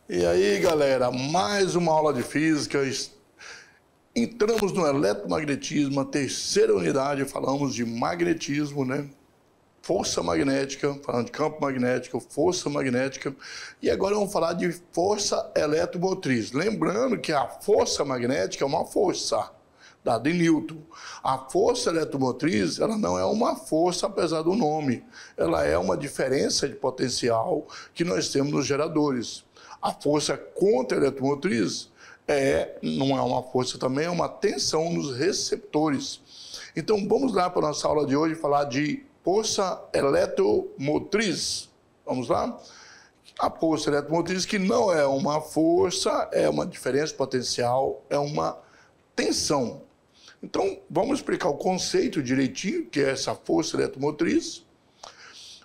E aí, galera, mais uma aula de física. Entramos no eletromagnetismo, a terceira unidade, falamos de magnetismo, né? Força magnética, falando de campo magnético, força magnética. E agora vamos falar de força eletromotriz. Lembrando que a força magnética é uma força dada em Newton. A força eletromotriz, ela não é uma força, apesar do nome. Ela é uma diferença de potencial que nós temos nos geradores. A força contra-eletromotriz não é uma força também, é uma tensão nos receptores. Então vamos lá para a nossa aula de hoje falar de força eletromotriz. Vamos lá? A força eletromotriz, que não é uma força, é uma diferença de potencial, é uma tensão. Então vamos explicar o conceito direitinho, que é essa força eletromotriz.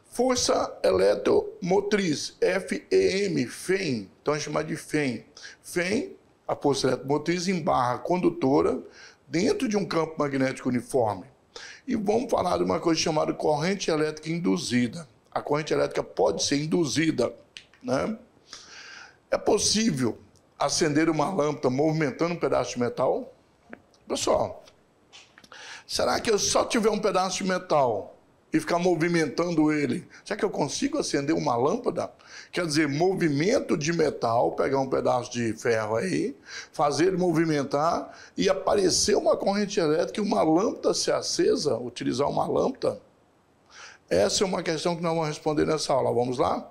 Força eletromotriz, FEM, FEM, então é chamado de FEM. FEM, a força eletromotriz em barra condutora dentro de um campo magnético uniforme. E vamos falar de uma coisa chamada corrente elétrica induzida. A corrente elétrica pode ser induzida, né? É possível acender uma lâmpada movimentando um pedaço de metal? Pessoal, será que eu só tiver um pedaço de metal e ficar movimentando ele, será que eu consigo acender uma lâmpada? Quer dizer, movimento de metal, pegar um pedaço de ferro aí, fazer ele movimentar e aparecer uma corrente elétrica e uma lâmpada ser acesa, utilizar uma lâmpada? Essa é uma questão que nós vamos responder nessa aula. Vamos lá?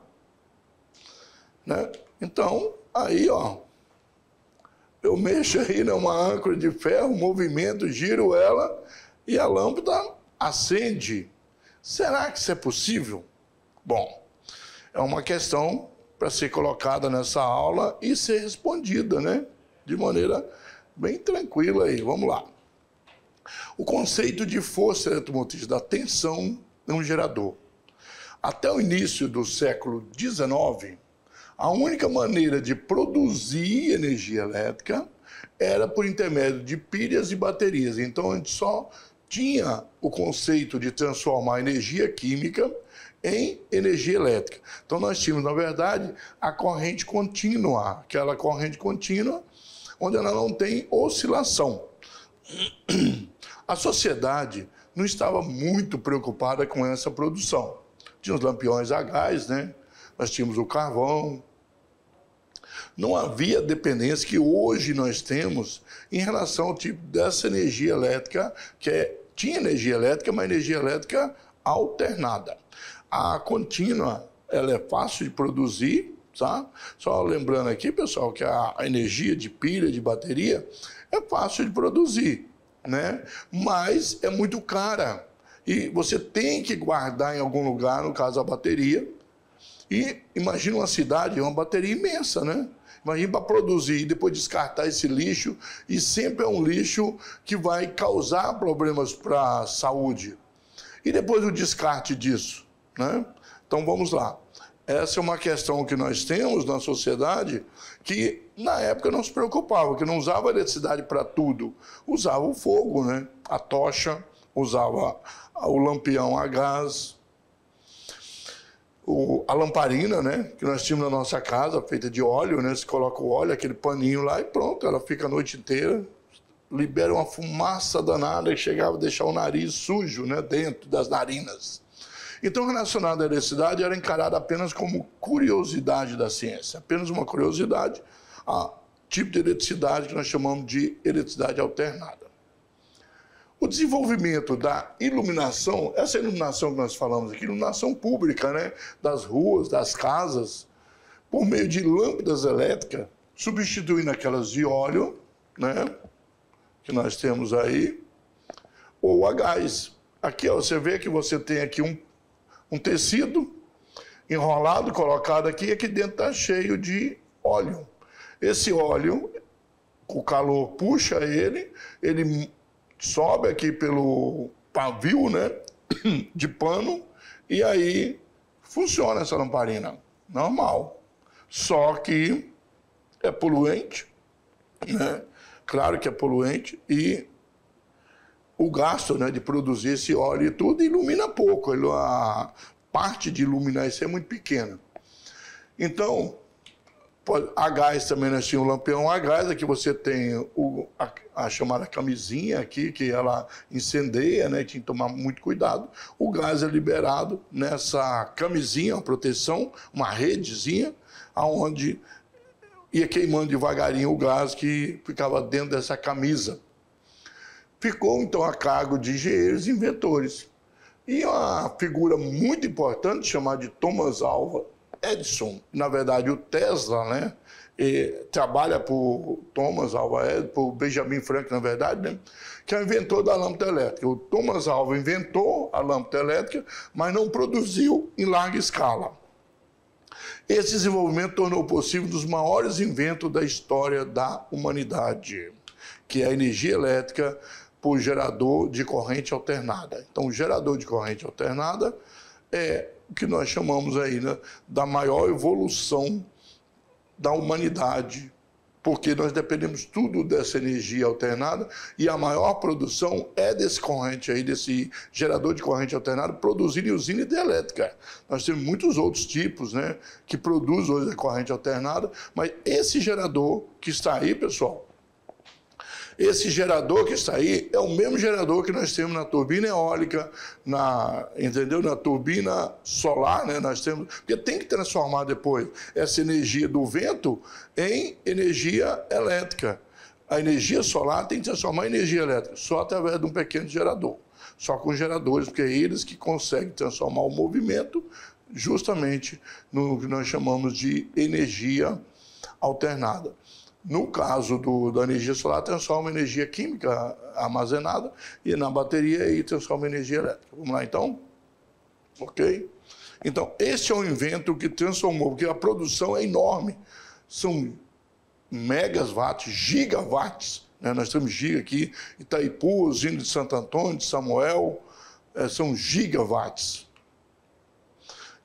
Né? Então, aí, ó, eu mexo aí numa âncora de ferro, movimento, giro ela e a lâmpada acende. Será que isso é possível? Bom, é uma questão para ser colocada nessa aula e ser respondida, né? De maneira bem tranquila aí. Vamos lá. O conceito de força eletromotriz da tensão em um gerador. Até o início do século XIX, a única maneira de produzir energia elétrica era por intermédio de pilhas e baterias. Então, a gente só tinha o conceito de transformar energia química em energia elétrica. Então nós tínhamos, na verdade, a corrente contínua, aquela corrente contínua onde ela não tem oscilação. A sociedade não estava muito preocupada com essa produção. Tinha os lampiões a gás, né? Nós tínhamos o carvão. Não havia dependência que hoje nós temos em relação ao tipo dessa energia elétrica, tinha energia elétrica, mas energia elétrica alternada. A contínua, ela é fácil de produzir, tá? Só lembrando aqui, pessoal, que a energia de pilha, de bateria, é fácil de produzir, né? Mas é muito cara. E você tem que guardar em algum lugar, no caso a bateria. E imagina uma cidade, uma bateria imensa, né? Imagina para produzir e depois descartar esse lixo, e sempre é um lixo que vai causar problemas para a saúde. E depois o descarte disso, né? Então vamos lá. Essa é uma questão que nós temos na sociedade que na época não se preocupava, que não usava eletricidade para tudo. Usava o fogo, né? A tocha, usava o lampião a gás, a lamparina, né, que nós tínhamos na nossa casa, feita de óleo, né, você coloca o óleo, aquele paninho lá e pronto, ela fica a noite inteira, libera uma fumaça danada e chegava a deixar o nariz sujo, né, dentro das narinas. Então, relacionado à eletricidade, era encarada apenas como curiosidade da ciência, apenas uma curiosidade, a tipo de eletricidade que nós chamamos de eletricidade alternada. O desenvolvimento da iluminação, essa iluminação que nós falamos aqui, iluminação pública, né, das ruas, das casas, por meio de lâmpadas elétricas, substituindo aquelas de óleo, né, que nós temos aí, ou a gás. Aqui, ó, você vê que você tem aqui um tecido enrolado, colocado aqui, e aqui dentro está cheio de óleo. Esse óleo, o calor puxa ele sobe aqui pelo pavio, né, de pano, e aí funciona essa lamparina, normal. Só que é poluente, né? Claro que é poluente, e o gasto, né, de produzir esse óleo e tudo ilumina pouco, a parte de iluminar isso é muito pequena. Então, a gás também nós tínhamos um lampião a gás, aqui você tem a chamada camisinha aqui, que ela incendeia, né, tinha que tomar muito cuidado. O gás é liberado nessa camisinha, uma proteção, uma redezinha, onde ia queimando devagarinho o gás que ficava dentro dessa camisa. Ficou, então, a cargo de engenheiros e inventores. E uma figura muito importante, chamada de Thomas Alva Edison, na verdade o Tesla, né, trabalha por Thomas Alva Edison, por Benjamin Franklin, na verdade, né, que é o inventor da lâmpada elétrica. O Thomas Alva inventou a lâmpada elétrica, mas não produziu em larga escala. Esse desenvolvimento tornou possível um dos maiores inventos da história da humanidade, que é a energia elétrica por gerador de corrente alternada. Então, o gerador de corrente alternada é o que nós chamamos aí, né, da maior evolução da humanidade, porque nós dependemos tudo dessa energia alternada e a maior produção é desse corrente aí, desse gerador de corrente alternada produzido em usina hidrelétrica. Nós temos muitos outros tipos, né, que produzem hoje a corrente alternada, mas esse gerador que está aí, pessoal, esse gerador que está aí é o mesmo gerador que nós temos na turbina eólica, entendeu? Na turbina solar, né? Nós temos, porque tem que transformar depois essa energia do vento em energia elétrica. A energia solar tem que transformar em energia elétrica, só através de um pequeno gerador. Só com geradores, porque é eles que conseguem transformar o movimento justamente no que nós chamamos de energia alternada. No caso da energia solar, transforma energia química armazenada e na bateria aí transforma energia elétrica. Vamos lá, então? Ok? Então, esse é um invento que transformou, porque a produção é enorme. São megawatts, gigawatts, né? Nós temos giga aqui, Itaipu, usina de Santo Antônio, de Samuel, são gigawatts.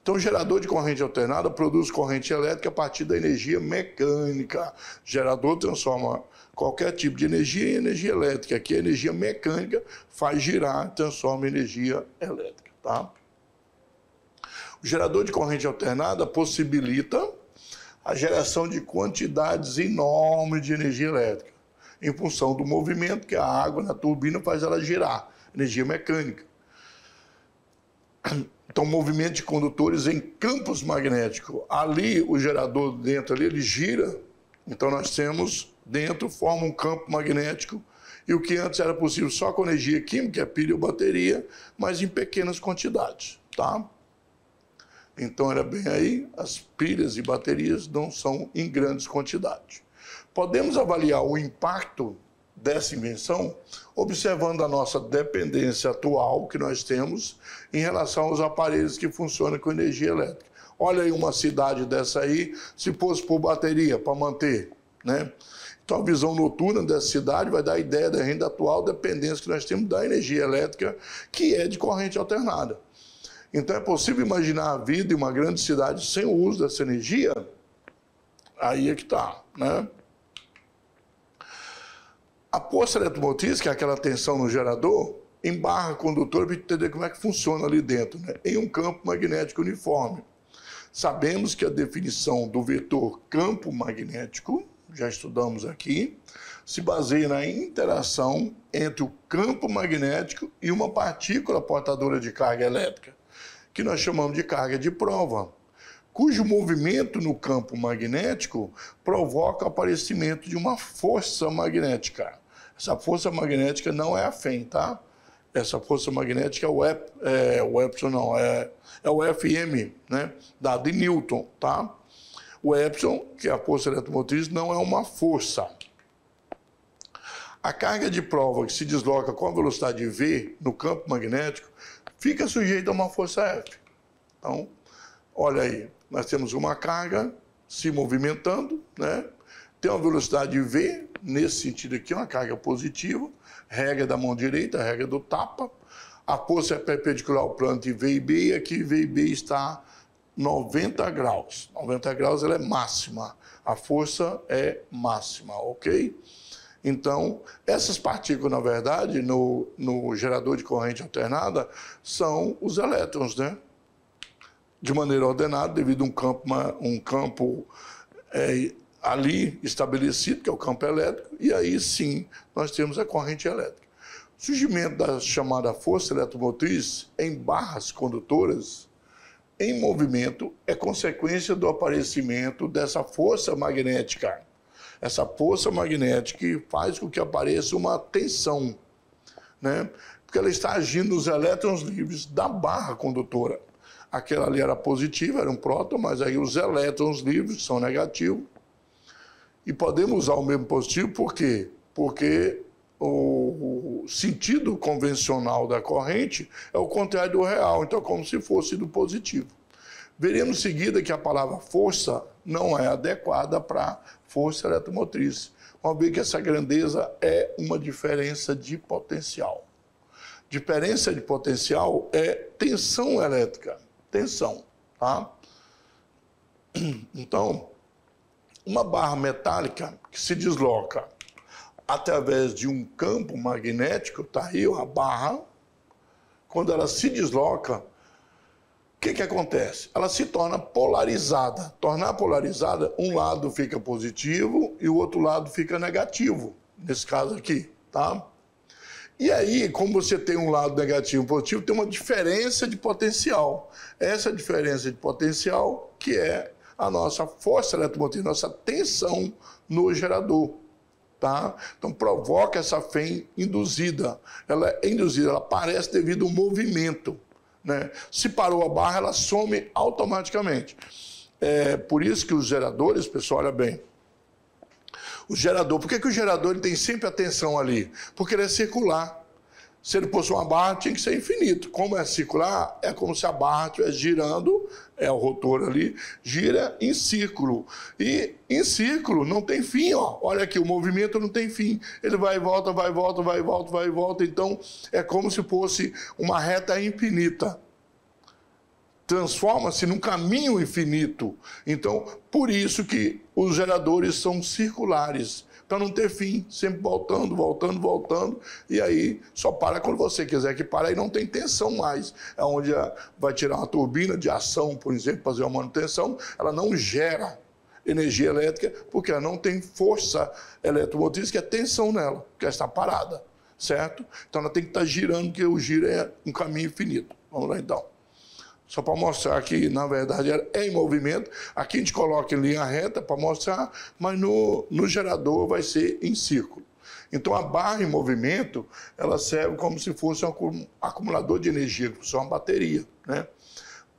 Então, o gerador de corrente alternada produz corrente elétrica a partir da energia mecânica. O gerador transforma qualquer tipo de energia em energia elétrica. Aqui a energia mecânica faz girar, transforma em energia elétrica. Tá? O gerador de corrente alternada possibilita a geração de quantidades enormes de energia elétrica, em função do movimento que a água na turbina faz ela girar, energia mecânica. Então, movimento de condutores em campos magnéticos. Ali, o gerador dentro ali, ele gira. Então, nós temos dentro, forma um campo magnético. E o que antes era possível só com energia química, é pilha ou bateria, mas em pequenas quantidades, tá? Então, era bem aí, as pilhas e baterias não são em grandes quantidades. Podemos avaliar o impacto dessa invenção, observando a nossa dependência atual que nós temos em relação aos aparelhos que funcionam com energia elétrica. Olha aí uma cidade dessa aí, se fosse por bateria para manter, né? Então a visão noturna dessa cidade vai dar a ideia da renda atual dependência que nós temos da energia elétrica, que é de corrente alternada. Então é possível imaginar a vida em uma grande cidade sem o uso dessa energia? Aí é que está, né? A poça eletromotriz, que é aquela tensão no gerador, embarra o condutor para entender como é que funciona ali dentro, né? Em um campo magnético uniforme. Sabemos que a definição do vetor campo magnético, já estudamos aqui, se baseia na interação entre o campo magnético e uma partícula portadora de carga elétrica, que nós chamamos de carga de prova, cujo movimento no campo magnético provoca o aparecimento de uma força magnética. Essa força magnética não é a Fem, tá? Essa força magnética é o FM, né? Dado em Newton, tá? O Epsilon, que é a força eletromotriz, não é uma força. A carga de prova que se desloca com a velocidade V no campo magnético fica sujeita a uma força F. Então, olha aí, nós temos uma carga se movimentando, né? Tem uma velocidade V, nesse sentido aqui, uma carga positiva, regra da mão direita, regra do tapa. A força é perpendicular ao plano de V e B, e aqui V e B está 90 graus. 90 graus ela é máxima, a força é máxima, ok? Então, essas partículas, na verdade, no gerador de corrente alternada, são os elétrons, né? De maneira ordenada, devido a um campo ali estabelecido, que é o campo elétrico, e aí sim nós temos a corrente elétrica. O surgimento da chamada força eletromotriz em barras condutoras em movimento é consequência do aparecimento dessa força magnética. Essa força magnética que faz com que apareça uma tensão, né? Porque ela está agindo nos elétrons livres da barra condutora. Aquela ali era positiva, era um próton, mas aí os elétrons livres são negativos. E podemos usar o mesmo positivo, por quê? Porque o sentido convencional da corrente é o contrário do real, então é como se fosse do positivo. Veremos em seguida que a palavra força não é adequada para força eletromotriz. Vamos ver que essa grandeza é uma diferença de potencial. Diferença de potencial é tensão elétrica. Tensão, tá? Então, uma barra metálica que se desloca através de um campo magnético, tá aí a barra, quando ela se desloca, o que acontece? Ela se torna polarizada. Tornar polarizada, um lado fica positivo e o outro lado fica negativo, nesse caso aqui, tá? E aí, como você tem um lado negativo e positivo, tem uma diferença de potencial. Essa diferença de potencial que é a nossa força eletromotriz, nossa tensão no gerador, tá? Então, provoca essa FEM induzida. Ela é induzida, ela aparece devido ao movimento, né? Se parou a barra, ela some automaticamente. É por isso que os geradores, pessoal, olha bem, o gerador, por que o gerador ele tem sempre a tensão ali? Porque ele é circular. Se ele fosse uma barra, tinha que ser infinito. Como é circular, é como se a barra estivesse girando, é o rotor ali, gira em círculo. E em círculo não tem fim, ó. Olha aqui, o movimento não tem fim. Ele vai e volta, vai e volta, vai e volta, vai e volta. Então, é como se fosse uma reta infinita. Transforma-se num caminho infinito. Então, por isso que os geradores são circulares, para não ter fim, sempre voltando, voltando, voltando, e aí só para quando você quiser que pare, aí não tem tensão mais. É onde vai tirar uma turbina de ação, por exemplo, fazer uma manutenção, ela não gera energia elétrica, porque ela não tem força eletromotriz, que é tensão nela, porque ela está parada, certo? Então ela tem que estar girando, porque o giro é um caminho infinito. Vamos lá então. Só para mostrar que, na verdade, é em movimento. Aqui a gente coloca em linha reta para mostrar, mas no gerador vai ser em círculo. Então, a barra em movimento, ela serve como se fosse um acumulador de energia, como se fosse uma bateria, né?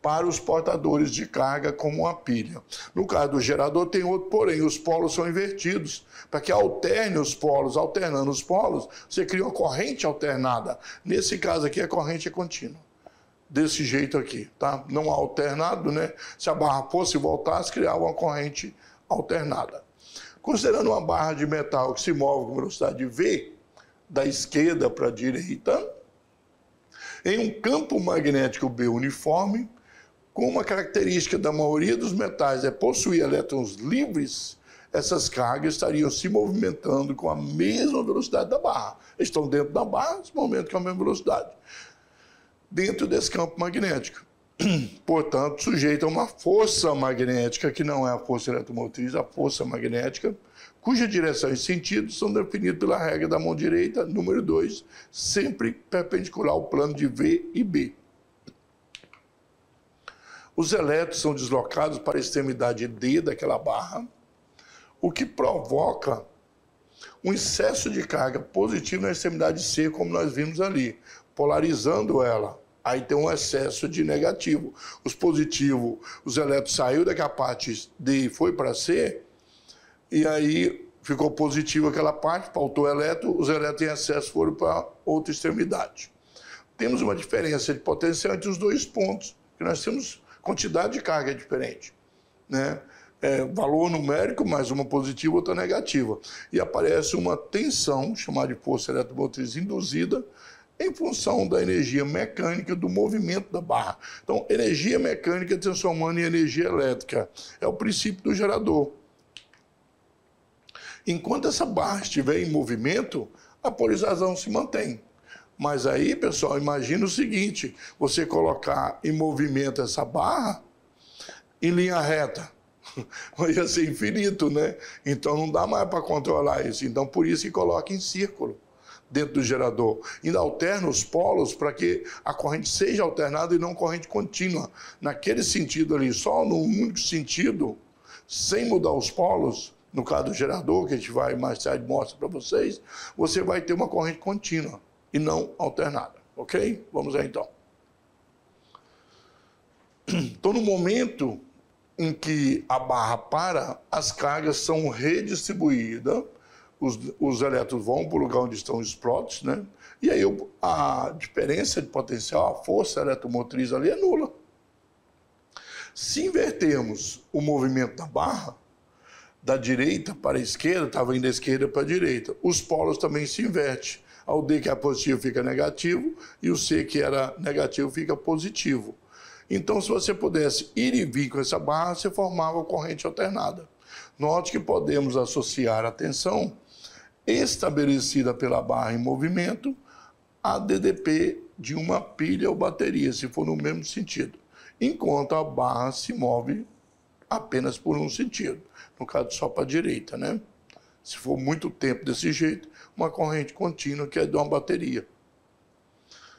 Para os portadores de carga, como uma pilha. No caso do gerador, tem outro, porém, os polos são invertidos. Para que alterne os polos, alternando os polos, você cria uma corrente alternada. Nesse caso aqui, a corrente é contínua. Desse jeito aqui, tá? Não alternado, né? Se a barra fosse e voltasse, criava uma corrente alternada. Considerando uma barra de metal que se move com velocidade V, da esquerda para a direita, em um campo magnético B uniforme, com uma característica da maioria dos metais é possuir elétrons livres, essas cargas estariam se movimentando com a mesma velocidade da barra. Eles estão dentro da barra, se movimentam com a mesma velocidade. Dentro desse campo magnético. Portanto, sujeito a uma força magnética, que não é a força eletromotriz, a força magnética, cuja direção e sentido são definidos pela regra da mão direita, número 2, sempre perpendicular ao plano de V e B. Os elétrons são deslocados para a extremidade D daquela barra, o que provoca um excesso de carga positiva na extremidade C, como nós vimos ali, polarizando ela. Aí tem um excesso de negativo. Os positivos, os elétrons saíram daquela parte D e foi para C, e aí ficou positivo aquela parte, faltou elétron, os elétrons em excesso foram para outra extremidade. Temos uma diferença de potencial entre os dois pontos, que nós temos quantidade de carga diferente, né? Valor numérico, mais uma positiva, outra negativa. E aparece uma tensão, chamada de força eletromotriz induzida, em função da energia mecânica do movimento da barra. Então, energia mecânica transformando em energia elétrica. É o princípio do gerador. Enquanto essa barra estiver em movimento, a polarização se mantém. Mas aí, pessoal, imagina o seguinte, você colocar em movimento essa barra em linha reta. Ia ser infinito, né? Então não dá mais para controlar isso. Então por isso que coloca em círculo dentro do gerador. Ainda alterna os polos para que a corrente seja alternada e não corrente contínua. Naquele sentido ali, só no único sentido, sem mudar os polos, no caso do gerador, que a gente vai mais tarde mostrar para vocês, você vai ter uma corrente contínua e não alternada, ok? Vamos lá então. Então, no momento em que a barra para, as cargas são redistribuídas, os elétrons vão para o lugar onde estão os plots, né? E aí a diferença de potencial, a força eletromotriz ali é nula. Se invertermos o movimento da barra, da direita para a esquerda, estava indo da esquerda para a direita, os polos também se invertem. O D que é positivo fica negativo e o C que era negativo fica positivo. Então, se você pudesse ir e vir com essa barra, você formava corrente alternada. Note que podemos associar a tensão estabelecida pela barra em movimento a DDP de uma pilha ou bateria, se for no mesmo sentido, enquanto a barra se move apenas por um sentido, no caso só para a direita, né? Se for muito tempo desse jeito, uma corrente contínua que é de uma bateria.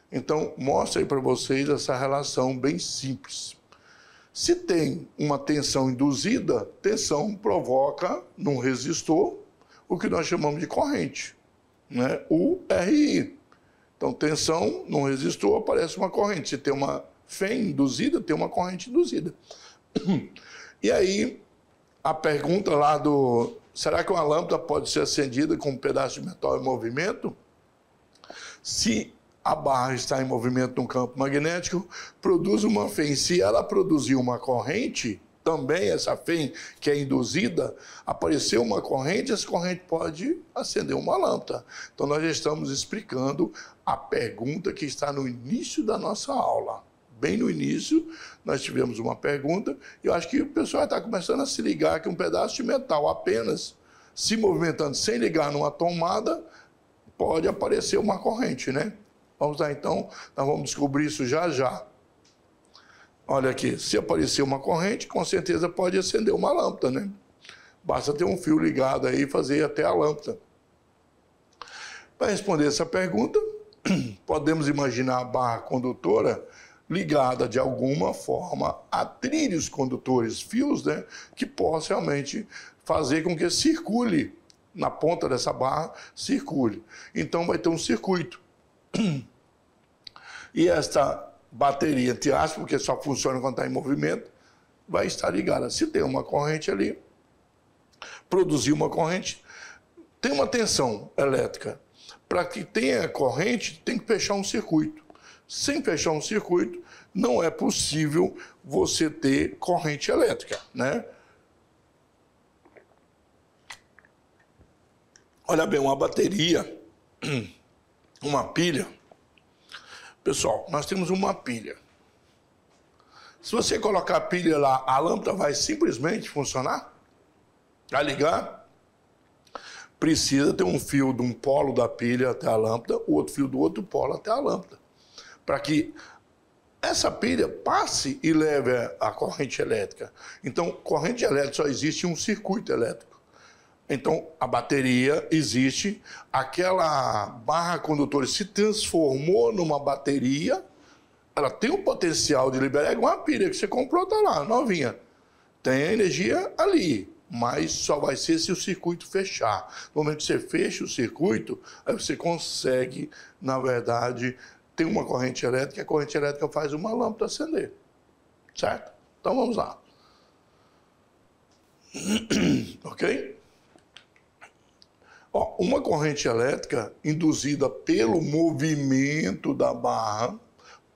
Então, mostra aí para vocês essa relação bem simples. Se tem uma tensão induzida, tensão provoca num resistor o que nós chamamos de corrente, né? O RI. Então, tensão num resistor aparece uma corrente. Se tem uma FEM induzida, tem uma corrente induzida. E aí, a pergunta lá do... Será que uma lâmpada pode ser acendida com um pedaço de metal em movimento? Se a barra está em movimento no campo magnético, produz uma FEM. Se ela produzir uma corrente, também essa FEM que é induzida, apareceu uma corrente, essa corrente pode acender uma lâmpada. Então nós já estamos explicando a pergunta que está no início da nossa aula. Bem no início, nós tivemos uma pergunta, e eu acho que o pessoal está começando a se ligar que um pedaço de metal apenas se movimentando sem ligar numa tomada, pode aparecer uma corrente, né? Vamos lá então, nós vamos descobrir isso já já. Olha aqui, se aparecer uma corrente, com certeza pode acender uma lâmpada, né? Basta ter um fio ligado aí e fazer até a lâmpada. Para responder essa pergunta, podemos imaginar a barra condutora ligada de alguma forma a trilhos condutores, fios, né, que possam realmente fazer com que circule, na ponta dessa barra, circule. Então vai ter um circuito. E esta bateria, entre aspas, porque só funciona quando está em movimento, vai estar ligada. Se tem uma corrente ali, produzir uma corrente, tem uma tensão elétrica. Para que tenha corrente, tem que fechar um circuito. Sem fechar um circuito, não é possível você ter corrente elétrica, né? Olha bem, uma bateria, uma pilha. Pessoal, nós temos uma pilha. Se você colocar a pilha lá, a lâmpada vai simplesmente funcionar? Vai ligar? Precisa ter um fio de um polo da pilha até a lâmpada, o outro fio do outro polo até a lâmpada, para que essa pilha passe e leve a corrente elétrica. Então, corrente elétrica só existe em um circuito elétrico. Então, a bateria existe, aquela barra condutora se transformou numa bateria, ela tem o potencial de liberar, é igual uma pilha que você comprou, tá lá, novinha. Tem a energia ali, mas só vai ser se o circuito fechar. No momento que você fecha o circuito, aí você consegue, na verdade, ter uma corrente elétrica, a corrente elétrica faz uma lâmpada acender. Certo? Então vamos lá. Ok? Ó, uma corrente elétrica induzida pelo movimento da barra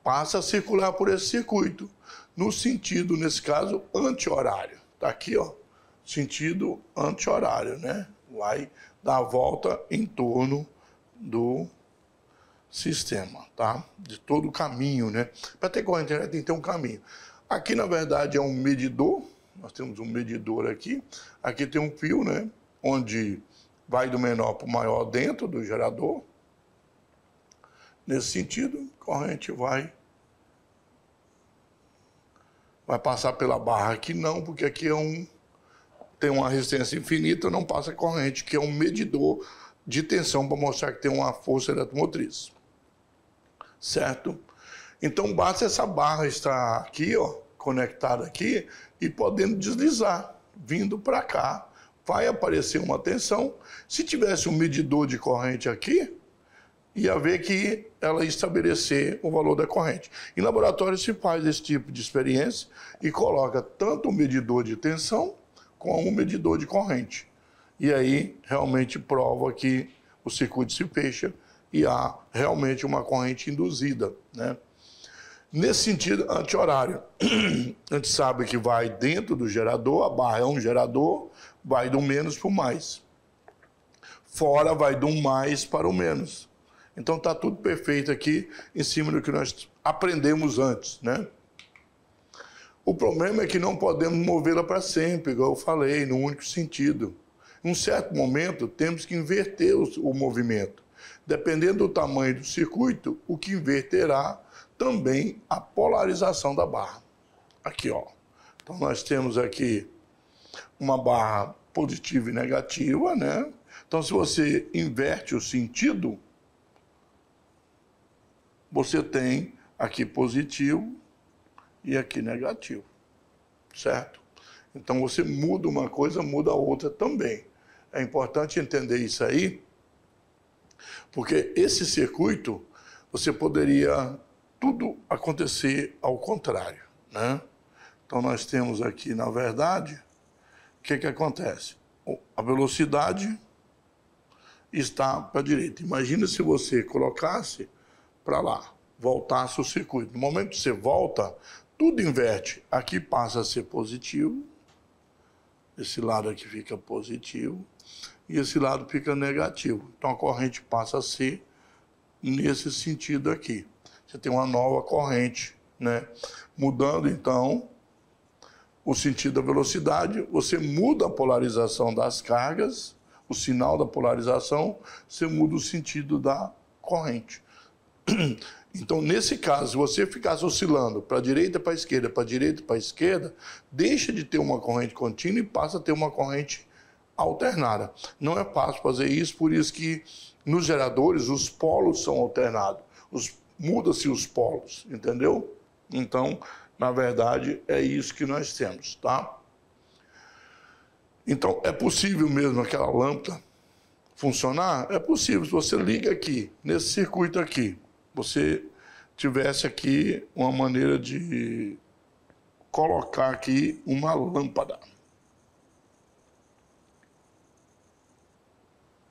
passa a circular por esse circuito, no sentido, nesse caso, anti-horário. Está aqui, ó, sentido anti-horário, né? Vai dar a volta em torno do sistema, tá? De todo o caminho, né? Para ter corrente elétrica tem que ter um caminho. Aqui, na verdade, é um medidor. Nós temos um medidor aqui. Aqui tem um fio, né? Onde vai do menor para o maior dentro do gerador. Nesse sentido, a corrente vai passar pela barra. Aqui não, porque aqui tem uma resistência infinita, não passa corrente, que é um medidor de tensão para mostrar que tem uma força eletromotriz. Certo? Então, basta essa barra estar aqui, ó, conectada aqui, e podendo deslizar, vindo para cá. Vai aparecer uma tensão. Se tivesse um medidor de corrente aqui, ia ver que ela ia estabelecer o valor da corrente. Em laboratório se faz esse tipo de experiência e coloca tanto o medidor de tensão como o medidor de corrente. E aí realmente prova que o circuito se fecha e há realmente uma corrente induzida, né? Nesse sentido, anti-horário. A gente sabe que vai dentro do gerador, a barra é um gerador, vai do menos para o mais. Fora vai do mais para o menos. Então está tudo perfeito aqui em cima do que nós aprendemos antes, né? O problema é que não podemos movê-la para sempre, igual eu falei, no único sentido. Em um certo momento, temos que inverter o movimento. Dependendo do tamanho do circuito, o que inverterá também a polarização da barra. Aqui, ó. Então nós temos aqui uma barra positiva e negativa, né? Então se você inverte o sentido, você tem aqui positivo e aqui negativo, certo? Então você muda uma coisa, muda a outra também. É importante entender isso aí, porque esse circuito, você poderia tudo acontecer ao contrário, né? Então nós temos aqui, na verdade, o que acontece? A velocidade está para a direita. Imagina se você colocasse para lá, voltasse o circuito. No momento que você volta, tudo inverte. Aqui passa a ser positivo, esse lado aqui fica positivo, e esse lado fica negativo. Então a corrente passa a ser nesse sentido aqui. Você tem uma nova corrente, né? Mudando, então, o sentido da velocidade, você muda a polarização das cargas, o sinal da polarização, você muda o sentido da corrente. Então, nesse caso, se você ficasse oscilando para a direita, para a esquerda, para a direita, para a esquerda, deixa de ter uma corrente contínua e passa a ter uma corrente alternada. Não é fácil fazer isso, por isso que nos geradores os polos são alternados. Muda-se os polos, entendeu? Então, na verdade, é isso que nós temos, tá? Então, é possível mesmo aquela lâmpada funcionar? É possível. Se você liga aqui, nesse circuito aqui, você tivesse aqui uma maneira de colocar aqui uma lâmpada.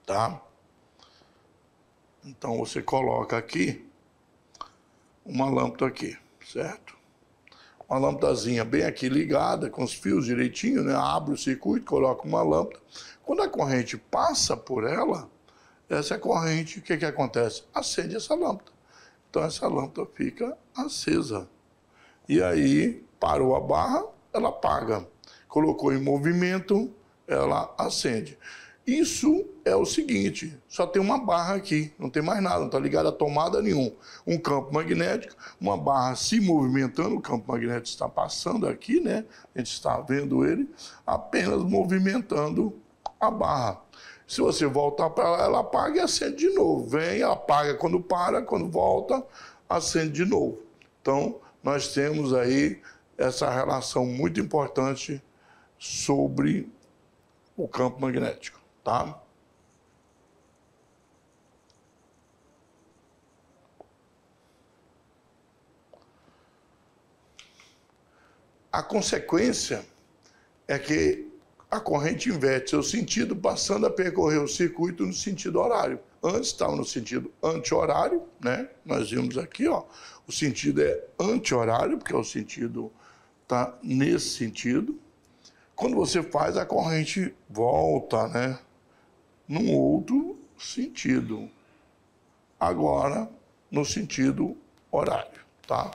Tá? Então, você coloca aqui uma lâmpada aqui, certo? Uma lâmpadazinha bem aqui ligada, com os fios direitinho, né? Abre o circuito, coloca uma lâmpada. Quando a corrente passa por ela, essa corrente, o que acontece? Acende essa lâmpada. Então essa lâmpada fica acesa. E aí, parou a barra, ela apaga. Colocou em movimento, ela acende. Isso é o seguinte, só tem uma barra aqui, não tem mais nada, não está ligado a tomada nenhum. Um campo magnético, uma barra se movimentando, o campo magnético está passando aqui, né? A gente está vendo ele, apenas movimentando a barra. Se você voltar para lá, ela apaga e acende de novo. Vem, apaga quando para, quando volta, acende de novo. Então, nós temos aí essa relação muito importante sobre o campo magnético. Tá? A consequência é que a corrente inverte seu sentido, passando a percorrer o circuito no sentido horário. Antes estava no sentido anti-horário, né? Nós vimos aqui, ó, o sentido é anti-horário, porque o sentido está nesse sentido. Quando você faz, a corrente volta, né? Num outro sentido. Agora, no sentido horário, tá?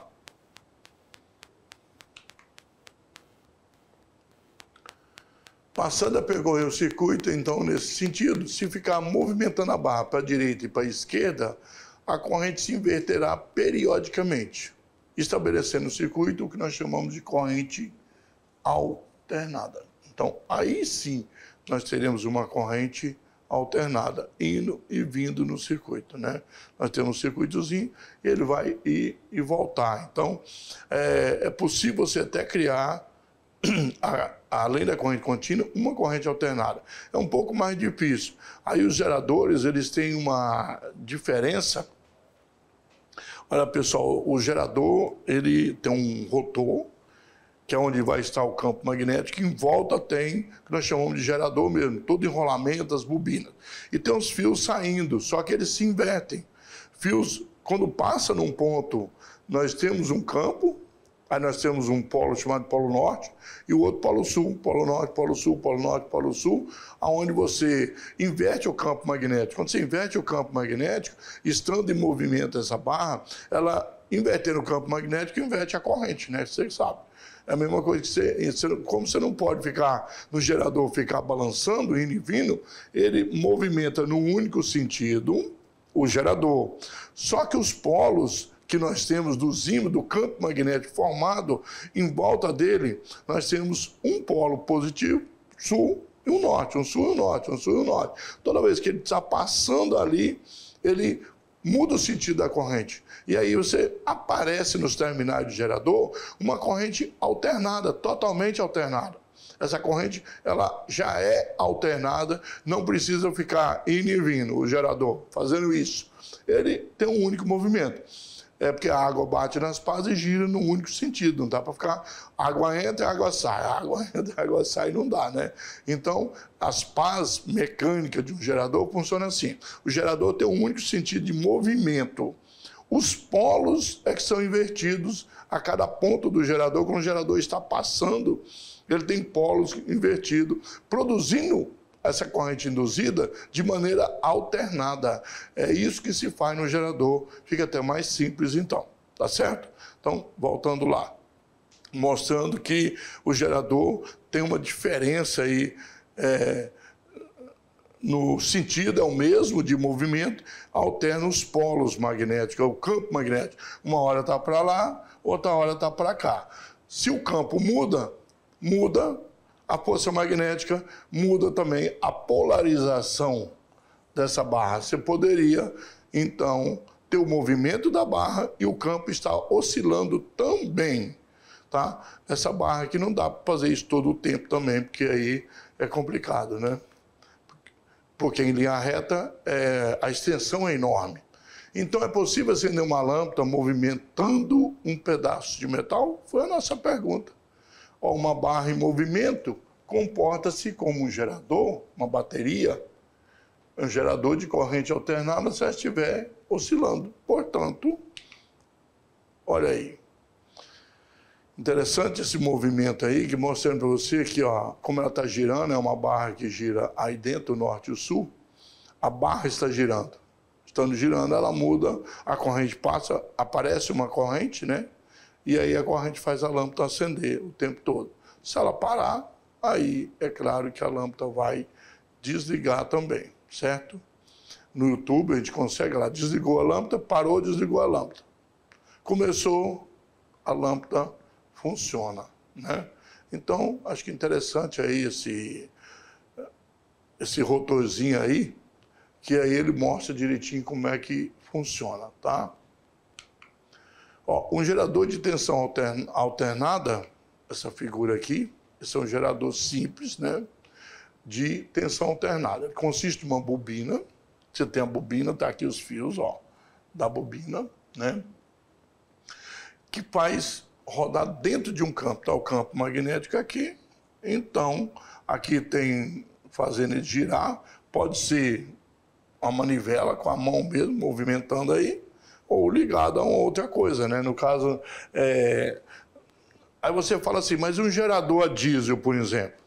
Passando a percorrer o circuito, então, nesse sentido, se ficar movimentando a barra para a direita e para a esquerda, a corrente se inverterá periodicamente, estabelecendo o circuito, o que nós chamamos de corrente alternada. Então, aí sim, nós teremos uma corrente alternada, indo e vindo no circuito, né? Nós temos um circuitozinho, ele vai ir e voltar. Então, é possível você até criar, além da corrente contínua, uma corrente alternada. É um pouco mais difícil. Aí os geradores, eles têm uma diferença. Olha, pessoal, o gerador, ele tem um rotor, que é onde vai estar o campo magnético, em volta tem, que nós chamamos de gerador mesmo, todo enrolamento, as bobinas. E tem os fios saindo, só que eles se invertem. Fios, quando passa num ponto, nós temos um campo, aí nós temos um polo chamado polo norte, e o outro polo sul, polo norte, polo sul, polo norte, polo sul, aonde você inverte o campo magnético. Quando você inverte o campo magnético, estando em movimento essa barra, ela, invertendo o campo magnético, inverte a corrente, né? Você sabe. É a mesma coisa que como você não pode ficar no gerador, ficar balançando, indo e vindo, ele movimenta num único sentido o gerador. Só que os polos que nós temos dos ímãs do campo magnético formado em volta dele, nós temos um polo positivo, sul e um norte, um sul e um norte, um sul e um norte. Toda vez que ele está passando ali, ele muda o sentido da corrente. E aí você aparece nos terminais do gerador uma corrente alternada, totalmente alternada. Essa corrente, ela já é alternada, não precisa ficar indo e vindo, o gerador, fazendo isso. Ele tem um único movimento. É porque a água bate nas pás e gira num único sentido. Não dá para ficar água entra e água sai. Água entra e água sai, não dá, né? Então, as pás mecânicas de um gerador funcionam assim. O gerador tem um único sentido de movimento. Os polos é que são invertidos a cada ponto do gerador. Quando o gerador está passando, ele tem polos invertidos, produzindo essa corrente induzida de maneira alternada. É isso que se faz no gerador, fica até mais simples então, tá certo? Então, voltando lá, mostrando que o gerador tem uma diferença aí, no sentido é o mesmo de movimento, alterna os polos magnéticos, o campo magnético. Uma hora está para lá, outra hora está para cá. Se o campo muda, muda a força magnética, muda também a polarização dessa barra. Você poderia, então, ter o movimento da barra e o campo está oscilando também, tá? Essa barra aqui não dá para fazer isso todo o tempo também, porque aí é complicado, né? Porque em linha reta a extensão é enorme. Então é possível acender uma lâmpada movimentando um pedaço de metal? Foi a nossa pergunta. Uma barra em movimento comporta-se como um gerador, uma bateria, um gerador de corrente alternada se ela estiver oscilando. Portanto, olha aí. Interessante esse movimento aí, que mostrando para você que, ó, como ela está girando, é uma barra que gira aí dentro, o norte e o sul, a barra está girando. Estando girando, ela muda, a corrente passa, aparece uma corrente, né? E aí a corrente faz a lâmpada acender o tempo todo. Se ela parar, aí é claro que a lâmpada vai desligar também, certo? No YouTube a gente consegue lá, desligou a lâmpada, parou, desligou a lâmpada. Começou, a lâmpada funciona, né? Então, acho que interessante aí esse rotorzinho aí, que aí ele mostra direitinho como é que funciona, tá? Ó, um gerador de tensão alternada, essa figura aqui, esse é um gerador simples, né, de tensão alternada. Consiste em uma bobina, você tem a bobina, tá aqui os fios, ó, da bobina, né, que faz rodar dentro de um campo, tá o campo magnético aqui, então, aqui tem, fazendo ele girar, pode ser uma manivela com a mão mesmo, movimentando aí, ou ligado a uma outra coisa, né? No caso, aí você fala assim, mas um gerador a diesel, por exemplo,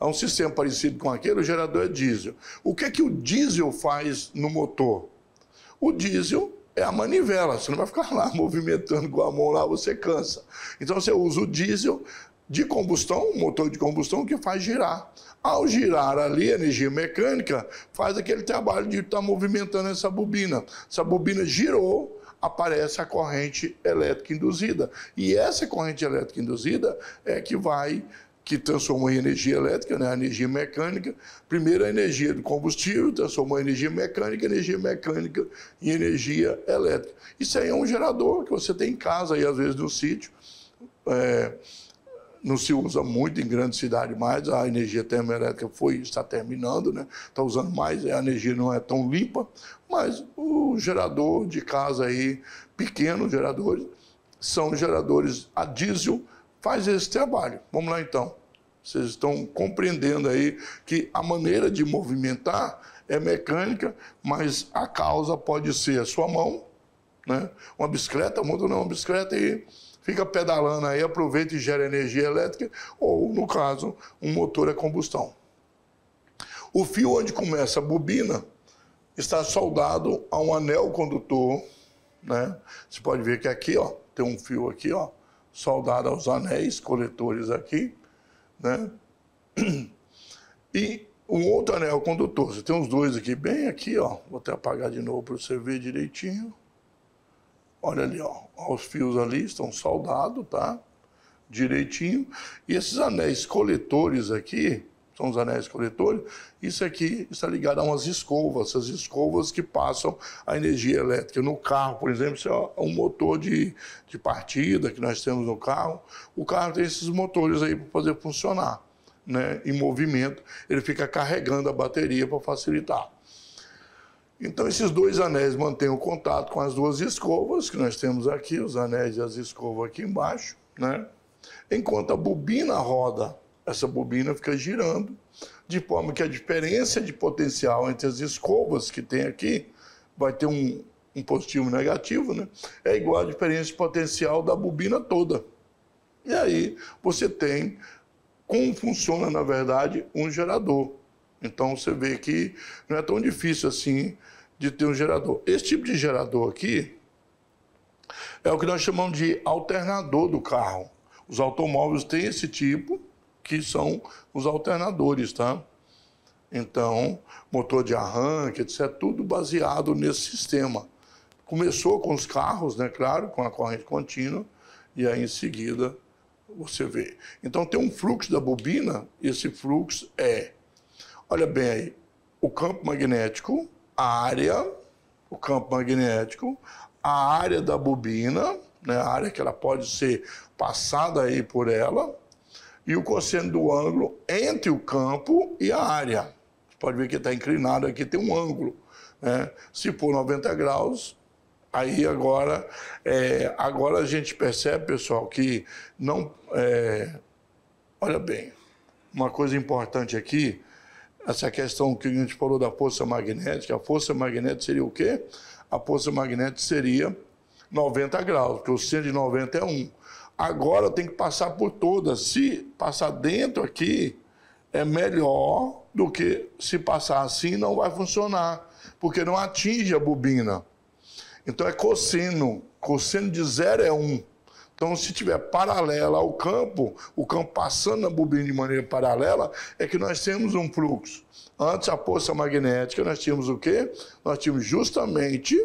é um sistema parecido com aquele, o gerador é diesel. O que é que o diesel faz no motor? O diesel é a manivela, você não vai ficar lá movimentando com a mão lá, você cansa. Então você usa o diesel, de combustão, um motor de combustão que faz girar. Ao girar ali, a energia mecânica faz aquele trabalho de estar movimentando essa bobina. Essa bobina girou, aparece a corrente elétrica induzida. E essa corrente elétrica induzida é que transformou em energia elétrica, né? A energia mecânica. Primeiro a energia do combustível, transformou em energia mecânica em energia elétrica. Isso aí é um gerador que você tem em casa, aí, às vezes no sítio. Não se usa muito em grande cidade mais, a energia termoelétrica está terminando, né? Está usando mais, a energia não é tão limpa, mas o gerador de casa aí, pequenos geradores, são geradores a diesel, faz esse trabalho. Vamos lá então. Vocês estão compreendendo aí que a maneira de movimentar é mecânica, mas a causa pode ser a sua mão, né? Uma bicicleta, uma bicicleta e fica pedalando aí, aproveita e gera energia elétrica, ou, no caso, um motor a combustão. O fio onde começa a bobina está soldado a um anel condutor, né? Você pode ver que aqui, ó, tem um fio aqui, ó, soldado aos anéis coletores aqui, né? E um outro anel condutor. Você tem uns dois aqui, bem aqui, ó. Vou até apagar de novo para você ver direitinho. Olha ali, ó, os fios ali estão soldados, tá? Direitinho. E esses anéis coletores aqui, são os anéis coletores, isso aqui está ligado a umas escovas, essas escovas que passam a energia elétrica. No carro, por exemplo, isso é um motor de partida que nós temos no carro. O carro tem esses motores aí para poder funcionar, né? Em movimento, ele fica carregando a bateria para facilitar. Então, esses dois anéis mantêm o contato com as duas escovas que nós temos aqui, os anéis e as escovas aqui embaixo, né? Enquanto a bobina roda, essa bobina fica girando, de forma que a diferença de potencial entre as escovas que tem aqui, vai ter um positivo e um negativo, né? É igual à diferença de potencial da bobina toda. E aí, você tem como funciona, na verdade, um gerador. Então, você vê que não é tão difícil assim de ter um gerador. Esse tipo de gerador aqui é o que nós chamamos de alternador do carro. Os automóveis têm esse tipo, que são os alternadores, tá? Então, motor de arranque, etc., tudo baseado nesse sistema. Começou com os carros, né, claro, com a corrente contínua, e aí em seguida você vê. Então, tem um fluxo da bobina, e esse fluxo olha bem aí, o campo magnético, o campo magnético, a área da bobina, né, a área que ela pode ser passada aí por ela, e o cosseno do ângulo entre o campo e a área. Você pode ver que está inclinado aqui, tem um ângulo, né? Se for 90 graus, aí agora a gente percebe, pessoal, que não... olha bem, uma coisa importante aqui, essa questão que a gente falou da força magnética, a força magnética seria o quê? A força magnética seria 90 graus, porque o seno de 90 é 1. Agora tem que passar por todas. Se passar dentro aqui, é melhor do que se passar assim, não vai funcionar, porque não atinge a bobina. Então é cosseno. Cosseno de 0 é 1. Então, se tiver paralela ao campo, o campo passando na bobina de maneira paralela, é que nós temos um fluxo. Antes, a força magnética, nós tínhamos o quê? Nós tínhamos justamente,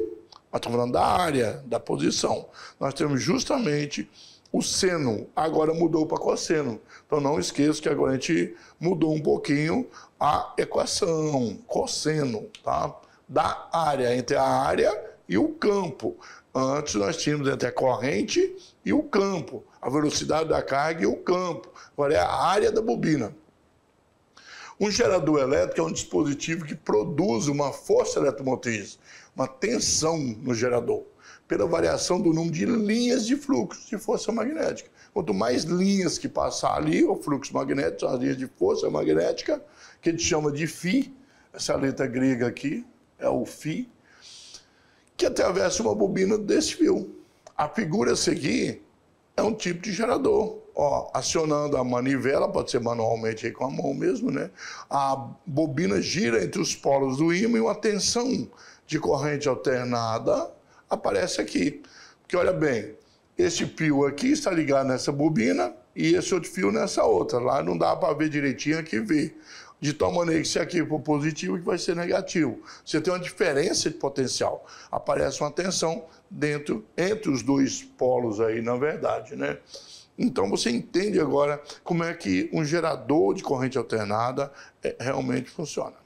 nós estamos falando da área, da posição, nós temos justamente o seno, agora mudou para cosseno. Então, não esqueça que agora a gente mudou um pouquinho a equação, cosseno, tá? Da área, entre a área e o campo. Antes nós tínhamos entre a corrente e o campo, a velocidade da carga e o campo. Agora é a área da bobina. Um gerador elétrico é um dispositivo que produz uma força eletromotriz, uma tensão no gerador, pela variação do número de linhas de fluxo de força magnética. Quanto mais linhas que passar ali, o fluxo magnético, são as linhas de força magnética, que a gente chama de φ, essa letra grega aqui é o φ, que atravessa uma bobina desse fio. A figura a seguir é um tipo de gerador. Ó, acionando a manivela, pode ser manualmente aí com a mão mesmo, né? A bobina gira entre os polos do ímã e uma tensão de corrente alternada aparece aqui. Porque olha bem, esse fio aqui está ligado nessa bobina e esse outro fio nessa outra. Lá não dá para ver direitinho, aqui vê. De tal maneira que se aqui for positivo, que vai ser negativo. Você tem uma diferença de potencial. Aparece uma tensão entre os dois polos aí, na verdade, né? Então você entende agora como é que um gerador de corrente alternada realmente funciona.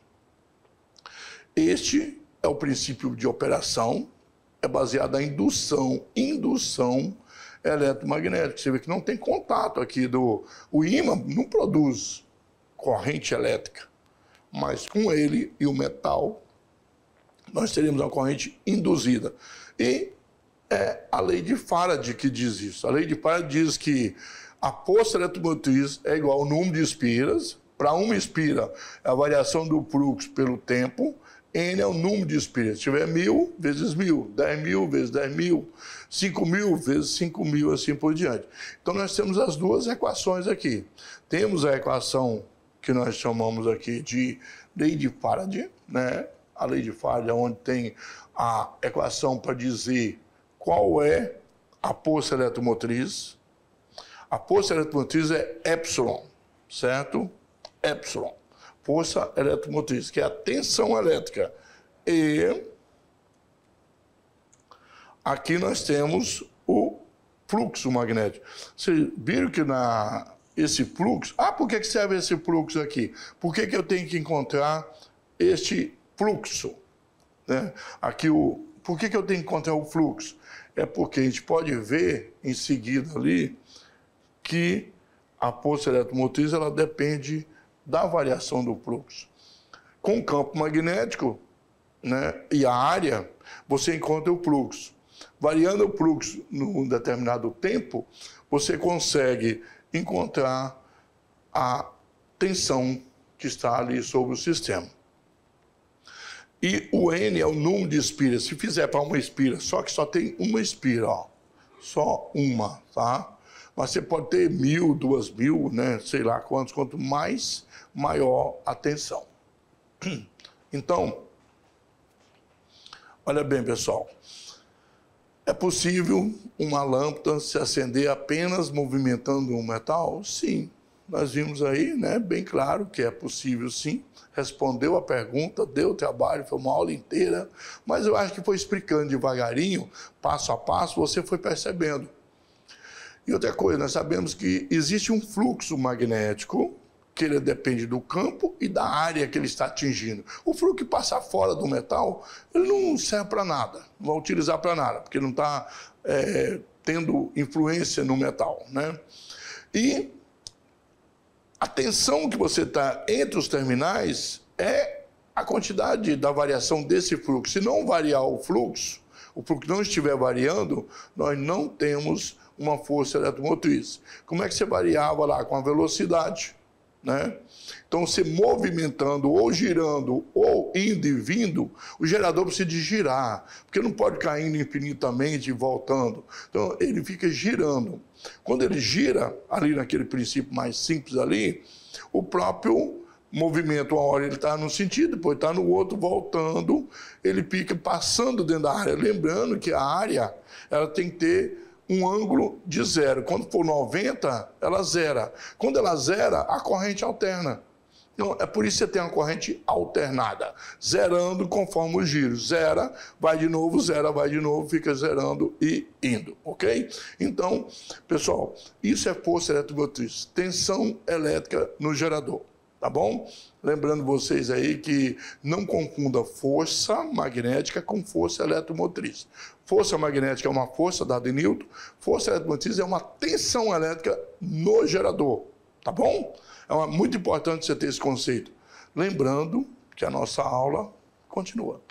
Este é o princípio de operação, é baseado na indução eletromagnética. Você vê que não tem contato aqui o ímã não produz corrente elétrica, mas com ele e o metal nós teríamos uma corrente induzida. E é a lei de Faraday que diz isso. A lei de Faraday diz que a força eletromotriz é igual ao número de espiras. Para uma espira, é a variação do fluxo pelo tempo. N é o número de espiras. Se tiver 1000 vezes 1000, 10.000 vezes 10.000, 5.000 vezes 5.000, assim por diante. Então nós temos as duas equações aqui. Temos a equação que nós chamamos aqui de lei de Faraday, né? A lei de Faraday, onde tem a equação para dizer qual é a força eletromotriz. A força eletromotriz é epsilon, certo? Epsilon. Força eletromotriz, que é a tensão elétrica. E aqui nós temos o fluxo magnético. Vocês viram que esse fluxo... por que serve esse fluxo aqui? Por que eu tenho que encontrar este fluxo? Né? Aqui por que eu tenho que encontrar o fluxo? É porque a gente pode ver em seguida ali que a força eletromotriz ela depende da variação do fluxo. Com o campo magnético, né, e a área, você encontra o fluxo. Variando o fluxo num determinado tempo, você consegue encontrar a tensão que está ali sobre o sistema. E o N é o número de espiras. Se fizer para uma espira, só que só tem uma espira, ó. Só uma, tá? Mas você pode ter 1000, 2000, né? Sei lá quantos, quanto mais, maior a tensão. Então, olha bem, pessoal. É possível uma lâmpada se acender apenas movimentando um metal? Sim. Nós vimos aí, né, bem claro que é possível sim. Respondeu a pergunta, deu trabalho, foi uma aula inteira, mas eu acho que foi explicando devagarinho, passo a passo, você foi percebendo. E outra coisa, nós sabemos que existe um fluxo magnético, que ele depende do campo e da área que ele está atingindo. O fluxo que passa fora do metal, ele não serve para nada, não vai utilizar para nada, porque não está tendo influência no metal, né? E a tensão que você está entre os terminais é a quantidade da variação desse fluxo. Se não variar o fluxo não estiver variando, nós não temos uma força eletromotriz. Como é que você variava lá? Com a velocidade, né? Então, você movimentando, ou girando, ou indo e vindo, o gerador precisa de girar, porque não pode cair infinitamente e voltando. Então, ele fica girando. Quando ele gira, ali naquele princípio mais simples ali, o próprio movimento, uma hora ele está num sentido, depois está no outro, voltando, ele fica passando dentro da área. Lembrando que a área, ela tem que ter um ângulo de zero. Quando for 90, ela zera. Quando ela zera, a corrente alterna. Então, é por isso que você tem uma corrente alternada, zerando conforme o giro. Zera, vai de novo, zera, vai de novo, fica zerando e indo, ok? Então, pessoal, isso é força eletromotriz, tensão elétrica no gerador, tá bom? Lembrando vocês aí que não confunda força magnética com força eletromotriz. Força magnética é uma força dada em Newton, força eletromotriz é uma tensão elétrica no gerador, tá bom? É muito importante você ter esse conceito. Lembrando que a nossa aula continua.